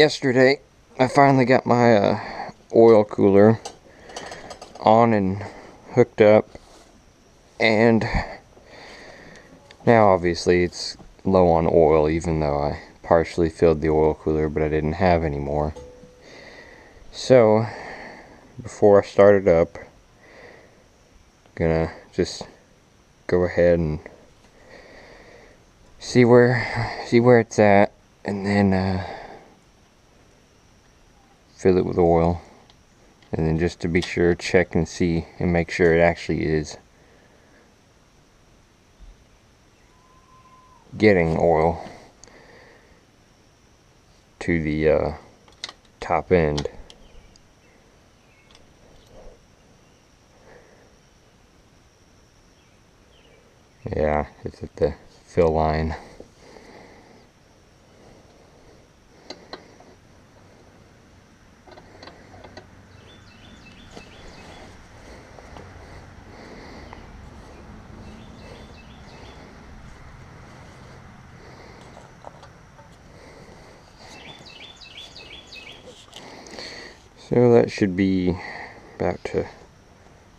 yesterday I finally got my oil cooler on and hooked up, and now obviously it's low on oil, even though I partially filled the oil cooler, but I didn't have any more. So before I start it up, I'm gonna just go ahead and see where it's at, and then fill it with oil, and then just to be sure, check and see and make sure it actually is getting oil to the top end. Yeah, it's at the fill line. So that should be about to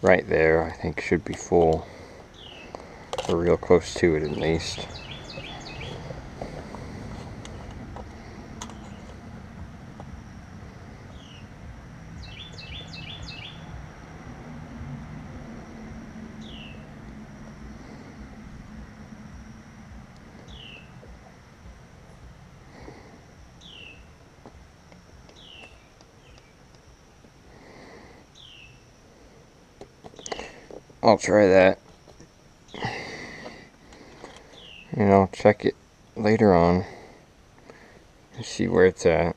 right there. I think should be full, or real close to it at least. I'll try that, and I'll check it later on and see where it's at.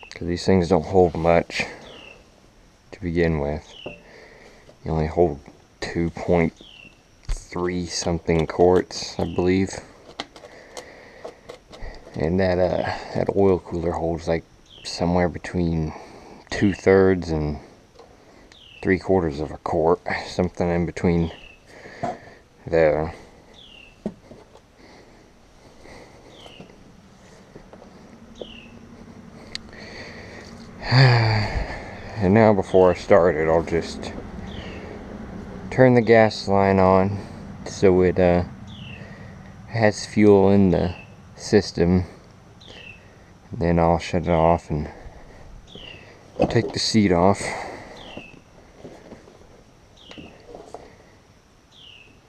Because these things don't hold much to begin with. You only hold 2.3 something quarts, I believe. And that oil cooler holds like somewhere between 2/3 and 3/4 of a quart, something in between there. And now before I start it, I'll just turn the gas line on so it has fuel in the system. Then I'll shut it off and take the seat off.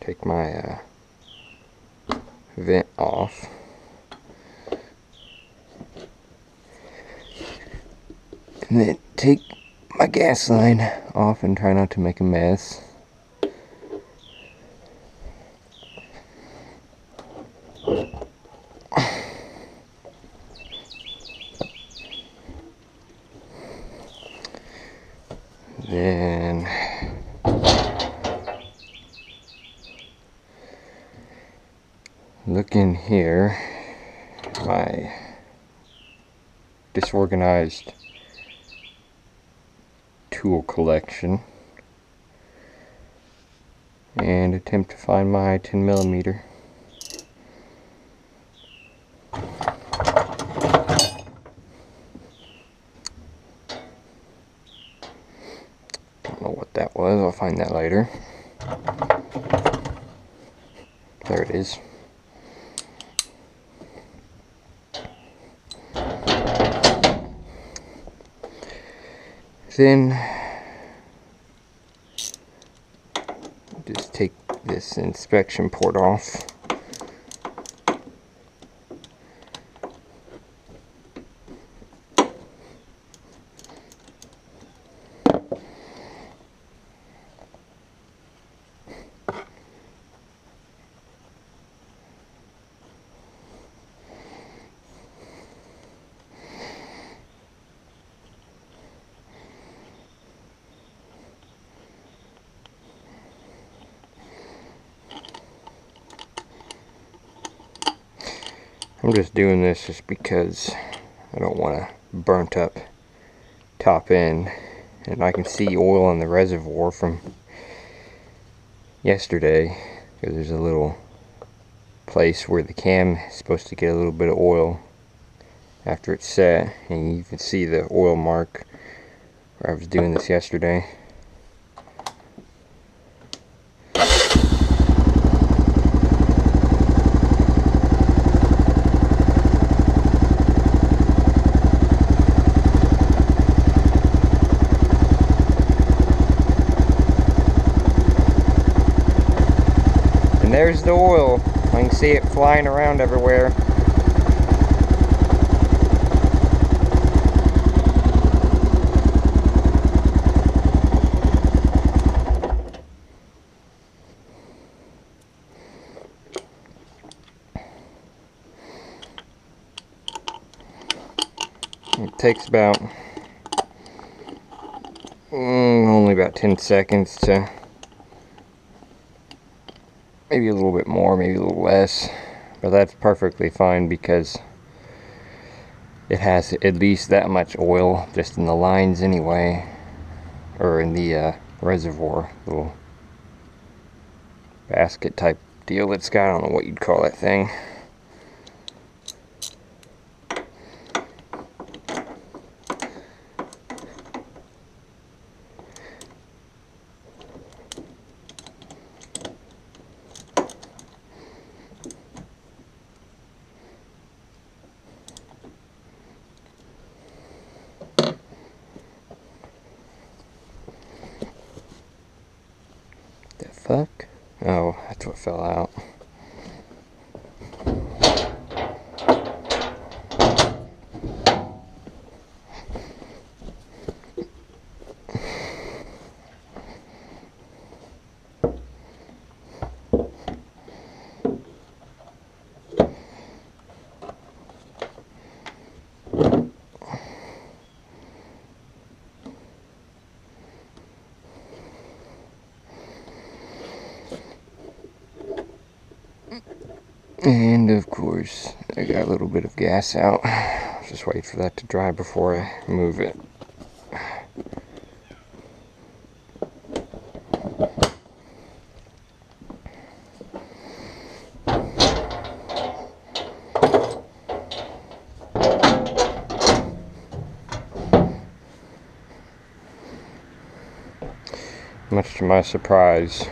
Take my vent off. And then take my gas line off and try not to make a mess. Then look in here, my disorganized tool collection, and attempt to find my 10mm. Don't know what that was, I'll find that later. There it is. Then just take this inspection port off. I'm just doing this just because I don't want a burnt up top end, and I can see oil in the reservoir from yesterday because there's a little place where the cam is supposed to get a little bit of oil after it's set, and you can see the oil mark where I was doing this yesterday. And there's the oil. I can see it flying around everywhere. It takes about only about 10 seconds to, maybe a little bit more, maybe a little less, but that's perfectly fine because it has at least that much oil just in the lines anyway, or in the reservoir, little basket type deal it's got. I don't know what you'd call that thing. The fuck? Oh, that's what fell out. And of course, I got a little bit of gas out. Just wait for that to dry before I move it. Much to my surprise,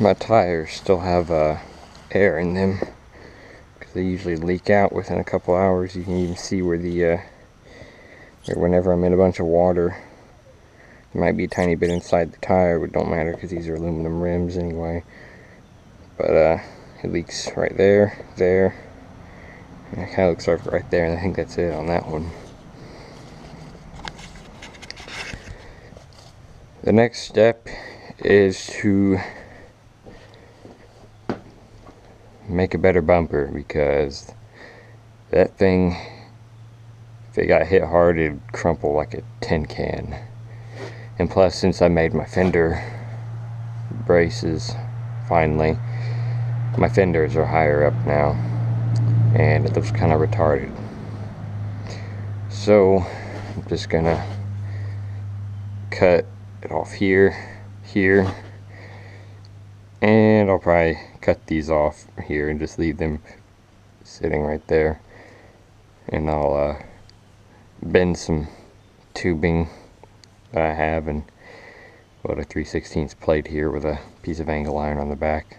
my tires still have air in them, because they usually leak out within a couple hours. You can even see where the whenever I'm in a bunch of water, there might be a tiny bit inside the tire, but it don't matter because these are aluminum rims anyway. But it leaks right there, there, and it kind of looks like right there, and I think that's it on that one. The next step is to make a better bumper, because that thing, if it got hit hard, it'd crumple like a tin can. And plus, since I made my fender braces finally, my fenders are higher up now, and it looks kind of retarded. So I'm just gonna cut it off here, here, and I'll probably cut these off here and just leave them sitting right there. And I'll bend some tubing that I have and put a 3/16 plate here with a piece of angle iron on the back.